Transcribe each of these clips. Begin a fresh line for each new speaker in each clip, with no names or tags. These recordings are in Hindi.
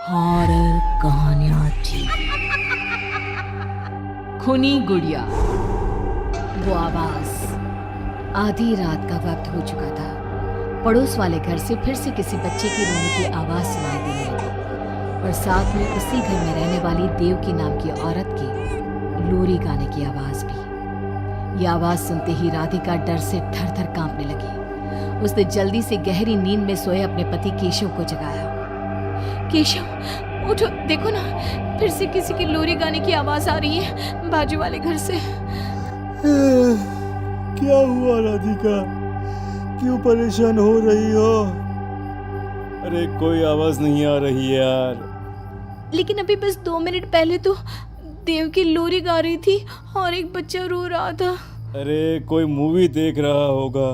हॉरर कहानियां थी। खूनी गुड़िया। वो आवाज। आधी रात का वक्त हो चुका था। पड़ोस वाले घर से फिर से किसी बच्चे की रोने की आवाज सुनाई देने लगी और साथ में उसी घर में रहने वाली देवकी नाम की औरत की लोरी गाने की आवाज भी। ये आवाज सुनते ही राधिका डर से थर थर कांपने लगी। उसने जल्दी से गहरी नींद में सोए अपने पति केशव को जगाया। केशव, उठो, देखो ना, फिर से किसी की लोरी गाने की आवाज आ रही है बाजू वाले घर से।
क्या हुआ राधिका? क्यों परेशान हो रही हो? अरे कोई आवाज नहीं आ रही है यार।
लेकिन अभी बस 2 मिनट पहले तो देव की लोरी गा रही थी और एक बच्चा रो रहा था।
अरे कोई मूवी देख रहा होगा,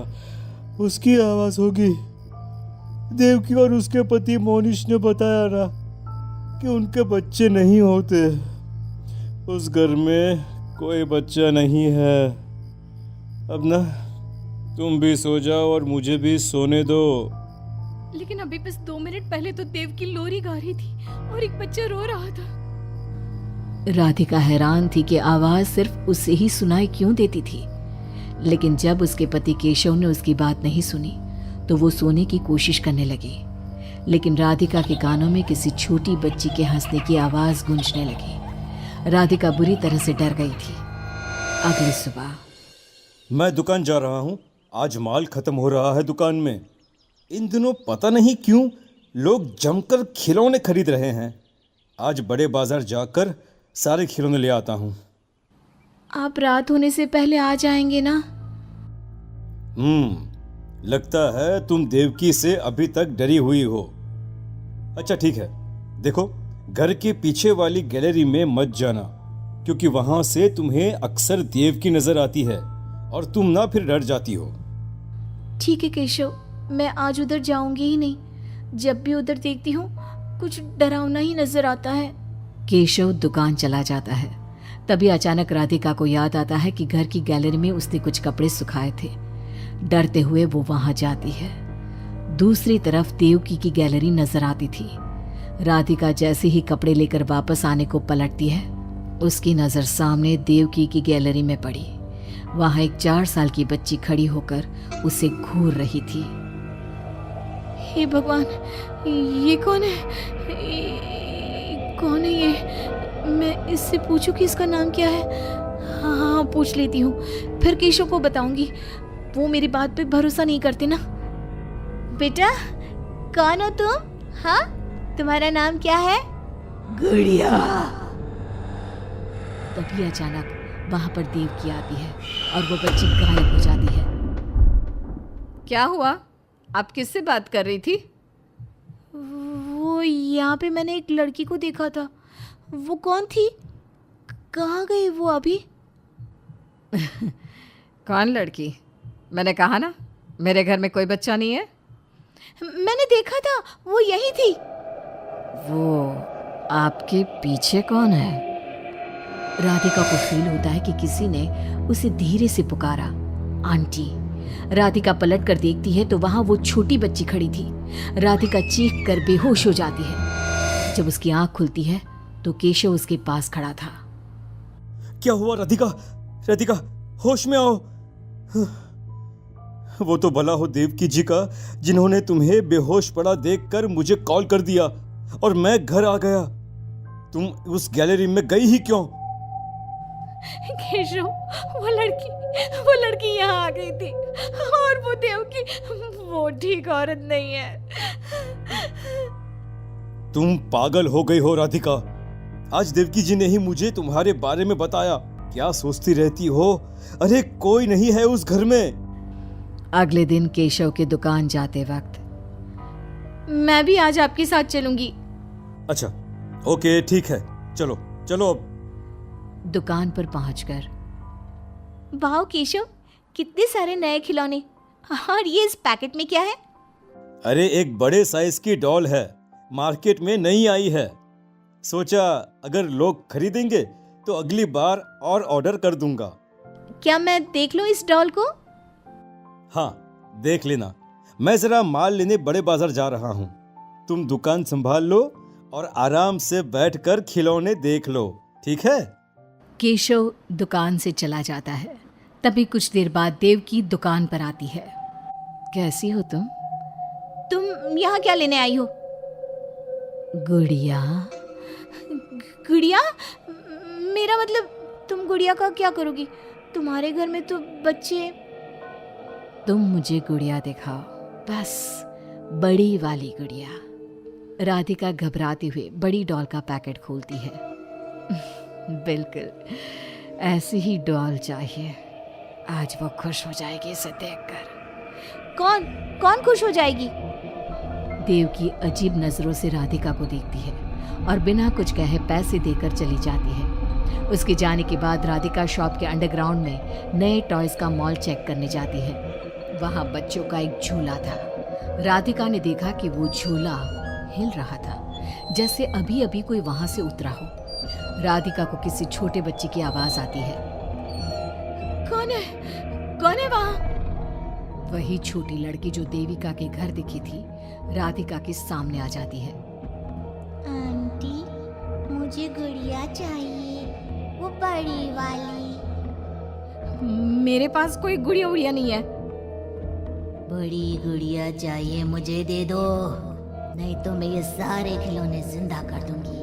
उसकी आवाज होगी। देवकी और उसके पति मोनिश ने बताया ना कि उनके बच्चे नहीं होते। उस घर में कोई बच्चा नहीं है। अब ना तुम भी सो जाओ और मुझे भी सोने दो।
लेकिन अभी बस 2 मिनट पहले तो देव की लोरी गा रही थी और एक बच्चा रो रहा था। राधिका हैरान थी कि आवाज सिर्फ उसे ही सुनाई क्यों देती थी। लेकिन जब उसके पति केशव ने उसकी बात नहीं सुनी तो वो सोने की कोशिश करने लगी। लेकिन राधिका के कानों में किसी छोटी बच्ची के हंसने की आवाज गूंजने लगी। राधिका बुरी तरह से डर गई थी। अगली सुबह।
मैं दुकान जा रहा हूँ, आज माल खत्म हो रहा है दुकान में। इन दिनों पता नहीं क्यों लोग जमकर खिलौने खरीद रहे हैं। आज बड़े बाजार जाकर सारे खिलौने ले आता हूँ।
आप रात होने से पहले आ जाएंगे ना?
लगता है तुम देवकी से अभी तक डरी हुई हो। अच्छा ठीक है, देखो घर के पीछे वाली गैलरी में मत जाना, क्योंकि वहां से तुम्हें अक्सर देवकी नजर आती है और तुम ना फिर डर जाती हो।
ठीक है केशव, मैं आज उधर जाऊंगी ही नहीं। जब भी उधर देखती हूँ कुछ डरावना ही नजर आता है। केशव दुकान चला जाता है। तभी अचानक राधिका को याद आता है कि घर की गैलरी में उसने कुछ कपड़े सुखाए थे। डरते हुए वो वहां जाती है। दूसरी तरफ देवकी की गैलरी नजर आती थी। राधिका जैसे ही कपड़े लेकर वापस आने को पलटती है, उसकी नजर सामने देवकी की गैलरी में पड़ी। वहां एक 4 साल की बच्ची खड़ी होकर उसे घूर रही थी। हे भगवान, ये कौन है? कौन है ये? मैं इससे पूछूं कि इसका नाम क्या है? हाँ, पूछ लेती हूँ, फिर केशव को बताऊंगी। वो मेरी बात पे भरोसा नहीं करते ना। बेटा, कौन हो तुम? हाँ, तुम्हारा नाम क्या है? गुड़िया। तभी अचानक वहां पर देवकी आती है और वो बच्ची गायब हो जाती है।
क्या हुआ? आप किससे बात कर रही थी?
वो यहाँ पे मैंने एक लड़की को देखा था। वो कौन थी? कहाँ गई वो अभी?
कौन लड़की? मैंने कहा ना, मेरे घर में कोई बच्चा नहीं है।
मैंने देखा था, वो यही थी।
वो आपके पीछे कौन है?
राधिका को फील होता है कि किसी ने उसे धीरे से पुकारा, आंटी। राधिका पलट कर देखती है तो वहां वो छोटी बच्ची खड़ी थी। राधिका चीख कर बेहोश हो जाती है। जब उसकी आंख खुलती है तो केशव उसके पास खड़ा था।
क्या हुआ राधिका? राधिका, होश में आओ। वो तो भला हो देवकी जी का, जिन्होंने तुम्हें बेहोश पड़ा देखकर मुझे कॉल कर दिया और मैं घर आ गया। तुम उस गैलरी में गई ही क्यों?
केशव, वो लड़की यहाँ आ गई थी और वो देवकी, वो ठीक औरत नहीं है।
तुम पागल हो गई हो राधिका। आज देवकी जी ने ही मुझे तुम्हारे बारे में बताया। क्या सोचती रहती हो? अरे कोई नहीं है उस घर में।
अगले दिन केशव की दुकान जाते वक्त, मैं भी आज आपके साथ चलूंगी।
अच्छा ओके, ठीक है, चलो चलो।
दुकान पर पहुंचकर, वाह केशव, कितने सारे नए खिलौने। और ये इस पैकेट में क्या है?
अरे एक बड़े साइज की डॉल है, मार्केट में नई आई है। सोचा अगर लोग खरीदेंगे तो अगली बार और ऑर्डर कर दूंगा।
क्या मैं देख लूं इस डॉल को?
हाँ देख लेना। मैं जरा माल लेने बड़े बाजार जा रहा हूँ। तुम दुकान संभाल लो और आराम से बैठकर खिलौने देख लो, ठीक है?
केशव दुकान से चला जाता है। तभी कुछ देर बाद देवकी दुकान पर आती है। कैसी हो तुम? तुम यहाँ क्या लेने आई हो? गुड़िया। गुड़िया? मेरा मतलब तुम गुड़िया का क्या करोगी? तुम्हारे घर में तो बच्चे। तुम मुझे गुड़िया दिखाओ, बस बड़ी वाली गुड़िया। राधिका घबराते हुए बड़ी डॉल का पैकेट खोलती है। बिल्कुल ऐसी ही डॉल चाहिए। आज वो खुश हो जाएगी इसे देखकर। कौन खुश हो जाएगी? देवकी अजीब नजरों से राधिका को देखती है और बिना कुछ कहे पैसे देकर चली जाती है। उसके जाने के बाद राधिका शॉप के अंडरग्राउंड में नए टॉयज का मॉल चेक करने जाती है। वहां बच्चों का एक झूला था। राधिका ने देखा कि वो झूला हिल रहा था, जैसे अभी अभी कोई वहां से उतरा हो। राधिका को किसी छोटे बच्चे की आवाज आती है। कौन है वहां? वही छोटी लड़की जो देविका के घर दिखी थी, राधिका के सामने आ जाती है।
आंटी, मुझे गुड़िया चाहिए, वो बड़ी वाली।
मेरे पास कोई गुड़िया उड़िया नहीं है।
बड़ी गुड़िया चाहिए, मुझे दे दो, नहीं तो मैं ये सारे खिलौने जिंदा कर दूंगी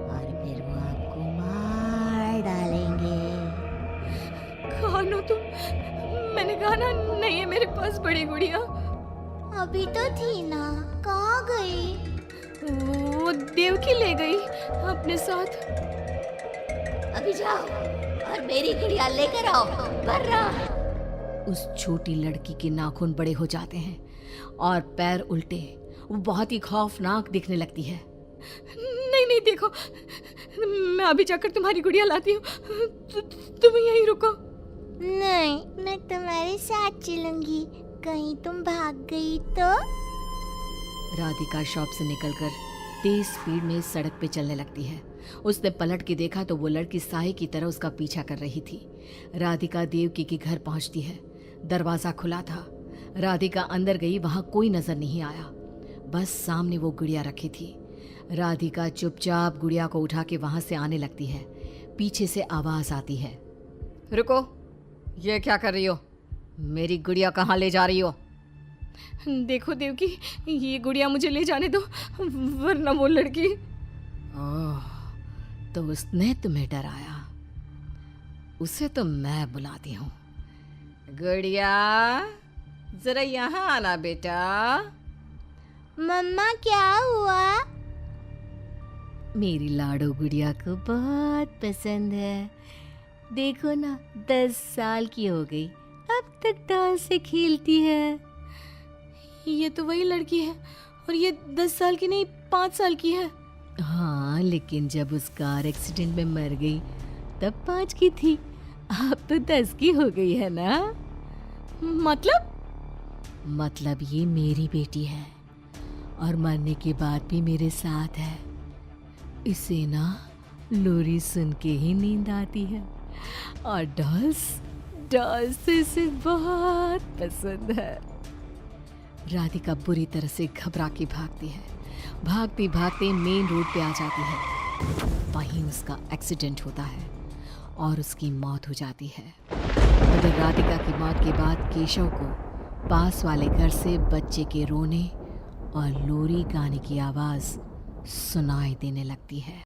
और फिर वो आपको मार डालेंगे।
कौन हो तुम? मैंने कहा ना नहीं है मेरे पास बड़ी गुड़िया।
अभी तो थी ना, कहाँ गई?
वो देवकी ले गई अपने साथ।
अभी जाओ और मेरी गुड़िया लेकर आओ, वरना।
उस छोटी लड़की के नाखून बड़े हो जाते हैं और पैर उल्टे। वो बहुत ही खौफनाक दिखने लगती है। नहीं देखो, मैं अभी जाकर तुम्हारी गुड़िया लाती हूँ। तुम यहीं रुको।
नहीं, मैं तुम्हारे साथ चलूंगी, कहीं तुम भाग गई तो।
राधिका शॉप से निकलकर तेज स्पीड में सड़क पे चलने लगती है। उसने पलट के देखा तो वो लड़की साए की तरह उसका पीछा कर रही थी। राधिका देवकी के घर पहुंचती है। दरवाजा खुला था। राधिका अंदर गई, वहां कोई नजर नहीं आया, बस सामने वो गुड़िया रखी थी। राधिका चुपचाप गुड़िया को उठा के वहां से आने लगती है। पीछे से आवाज आती है।
रुको, ये क्या कर रही हो? मेरी गुड़िया कहाँ ले जा रही हो?
देखो देवकी, ये गुड़िया मुझे ले जाने दो, वरना वो लड़की। ओह, तो उसने तुम्हें डराया। उसे तो मैं बुलाती हूँ।
गुड़िया, जरा यहाँ आना बेटा।
मम्मा, क्या हुआ?
मेरी लाडो गुड़िया को बहुत पसंद है। देखो ना, 10 साल की हो गई, अब तक डॉल से खेलती है। ये तो वही लड़की है, और ये 10 साल की नहीं, 5 साल की है। हाँ, लेकिन जब उस कार एक्सीडेंट में मर गई तब 5 की थी, अब तो 10 की हो गई है ना। मतलब ये मेरी बेटी है और मरने के बाद भी मेरे साथ है। इसे ना लोरी सुन के ही नींद आती है, और डॉल्स इसे बहुत पसंद है। राधिका बुरी तरह से घबरा के भागती है। भागते भागते मेन रोड पे आ जाती है। वहीं उसका एक्सीडेंट होता है और उसकी मौत हो जाती है। उधर राधिका की मौत के बाद केशव को पास वाले घर से बच्चे के रोने और लोरी गाने की आवाज़ सुनाई देने लगती है।